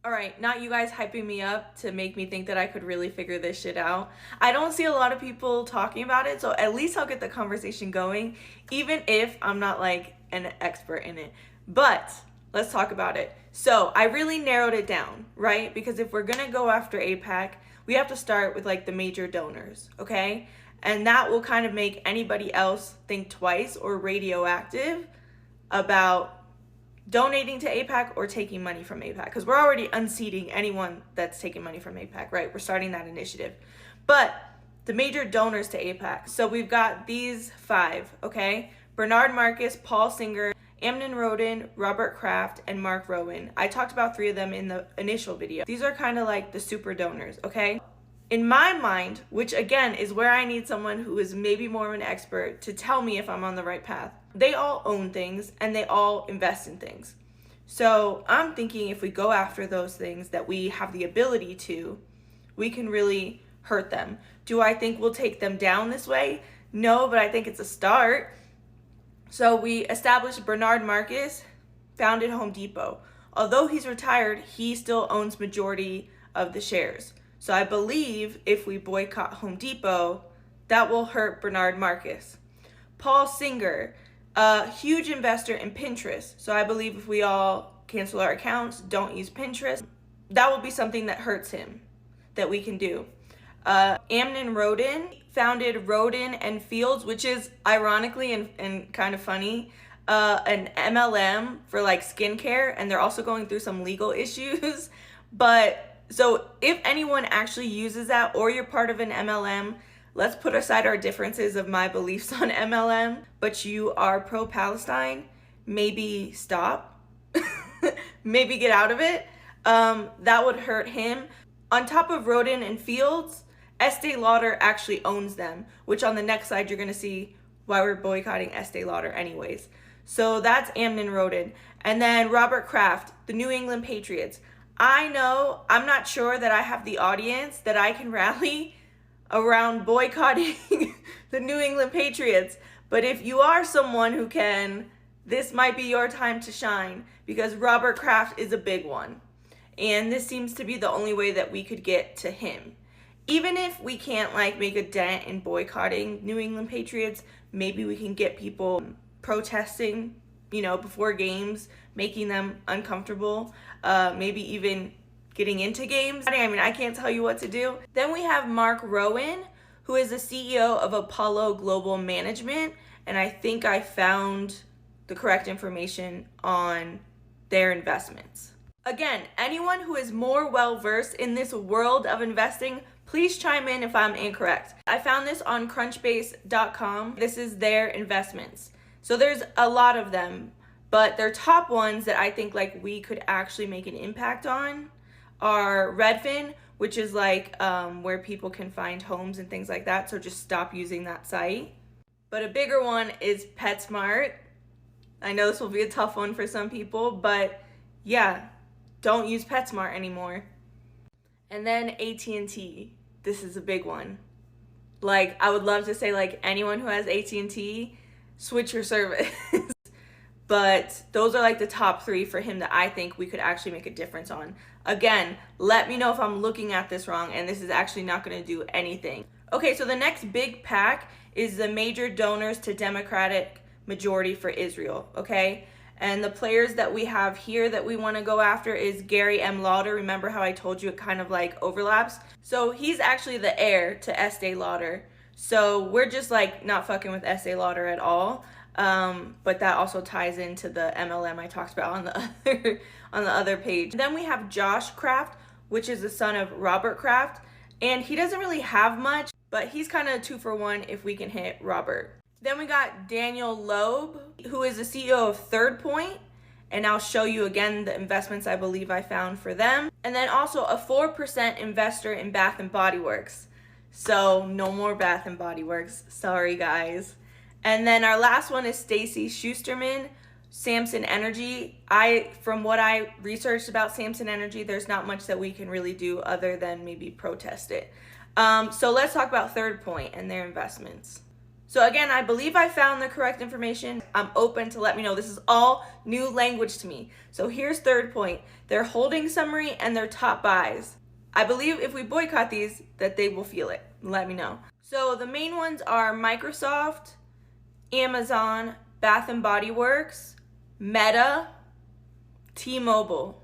All right, not you guys hyping me up to make me think that I could really figure this shit out. I don't see a lot of people talking about it, so at least I'll get the conversation going, even if I'm not like an expert in it. But let's talk about it. So I really narrowed it down, right? Because if we're gonna go after AIPAC, we have to start with like the major donors, okay? And that will kind of make anybody else think twice or radioactive about donating to AIPAC or taking money from AIPAC, because we're already unseating anyone that's taking money from AIPAC, right? We're starting that initiative. But the major donors to AIPAC, so we've got these 5, okay? Bernard Marcus, Paul Singer, Amnon Roden, Robert Kraft, and Mark Rowan. I talked about 3 of them in the initial video. These are kind of like the super donors, okay? In my mind, which again is where I need someone who is maybe more of an expert to tell me if I'm on the right path, they all own things and they all invest in things. So I'm thinking if we go after those things that we have the ability to, we can really hurt them. Do I think we'll take them down this way? No, but I think it's a start. So we established Bernard Marcus, founded Home Depot. Although he's retired, he still owns majority of the shares. So I believe if we boycott Home Depot, that will hurt Bernard Marcus. Paul Singer, a huge investor in Pinterest. So I believe if we all cancel our accounts, don't use Pinterest, that will be something that hurts him, that we can do. Amnon Roden founded Roden and Fields, which is ironically and kind of funny, an MLM for like skincare, and they're also going through some legal issues. But so if anyone actually uses that, or you're part of an MLM, let's put aside our differences of my beliefs on MLM, but you are pro-Palestine, maybe stop, maybe get out of it. That would hurt him. On top of Roden and Fields, Estee Lauder actually owns them, which on the next slide, you're gonna see why we're boycotting Estee Lauder anyways. So that's Amnon Roden. And then Robert Kraft, the New England Patriots. I know, I'm not sure that I have the audience that I can rally around boycotting the New England Patriots. But if you are someone who can, this might be your time to shine, because Robert Kraft is a big one. And this seems to be the only way that we could get to him. Even if we can't like make a dent in boycotting New England Patriots, maybe we can get people protesting, before games, making them uncomfortable, maybe even getting into games. I mean, I can't tell you what to do. Then we have Mark Rowan, who is the CEO of Apollo Global Management, and I think I found the correct information on their investments. Again, anyone who is more well-versed in this world of investing, please chime in if I'm incorrect. I found this on crunchbase.com. This is their investments. So there's a lot of them, but their top ones that I think like we could actually make an impact on are Redfin, which is like where people can find homes and things like that. So just stop using that site. But a bigger one is PetSmart. I know this will be a tough one for some people, but yeah, don't use PetSmart anymore. And then AT&T. This is a big one. Like, I would love to say like anyone who has AT&T, switch your service. But those are like the top 3 for him that I think we could actually make a difference on. Again, let me know if I'm looking at this wrong and this is actually not going to do anything. Okay, so the next big pack is the major donors to Democratic Majority for Israel, okay? And the players that we have here that we want to go after is Gary M. Lauder. Remember how I told you it kind of like overlaps? So he's actually the heir to Estee Lauder. So we're just like not fucking with Estee Lauder at all. But that also ties into the MLM I talked about on the other page. Then we have Josh Kraft, which is the son of Robert Kraft, and he doesn't really have much, but he's kind of 2 for 1 if we can hit Robert. Then we got Daniel Loeb, who is the CEO of Third Point, and I'll show you again the investments I believe I found for them. And then also a 4% investor in Bath and Body Works. So no more Bath and Body Works, sorry guys. And then our last one is Stacy Schusterman, Samson Energy. From what I researched about Samson Energy, there's not much that we can really do other than maybe protest it. So let's talk about Third Point and their investments. So again, I believe I found the correct information. I'm open to let me know. This is all new language to me. So here's third point. Their holding summary and their top buys. I believe if we boycott these, that they will feel it. Let me know. So the main ones are Microsoft, Amazon, Bath and Body Works, Meta, T-Mobile.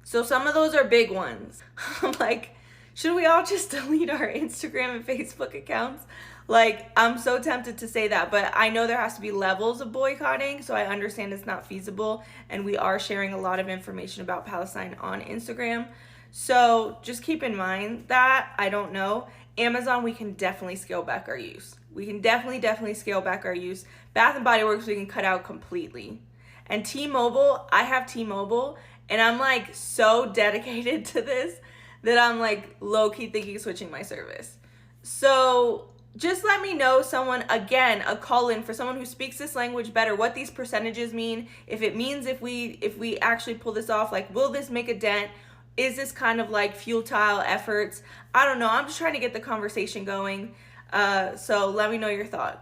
So some of those are big ones. I'm like, should we all just delete our Instagram and Facebook accounts? Like, I'm so tempted to say that, but I know there has to be levels of boycotting, so I understand it's not feasible, and we are sharing a lot of information about Palestine on Instagram. So just keep in mind that. I don't know. Amazon, we can definitely scale back our use. We can definitely scale back our use. Bath and Body Works, we can cut out completely. And T-Mobile, I have T-Mobile, and I'm like so dedicated to this that I'm like low-key thinking of switching my service. So just let me know, someone, again, a call-in for someone who speaks this language better, what these percentages mean. If it means if we actually pull this off, like, will this make a dent? Is this kind of like futile efforts? I don't know. I'm just trying to get the conversation going. So let me know your thoughts.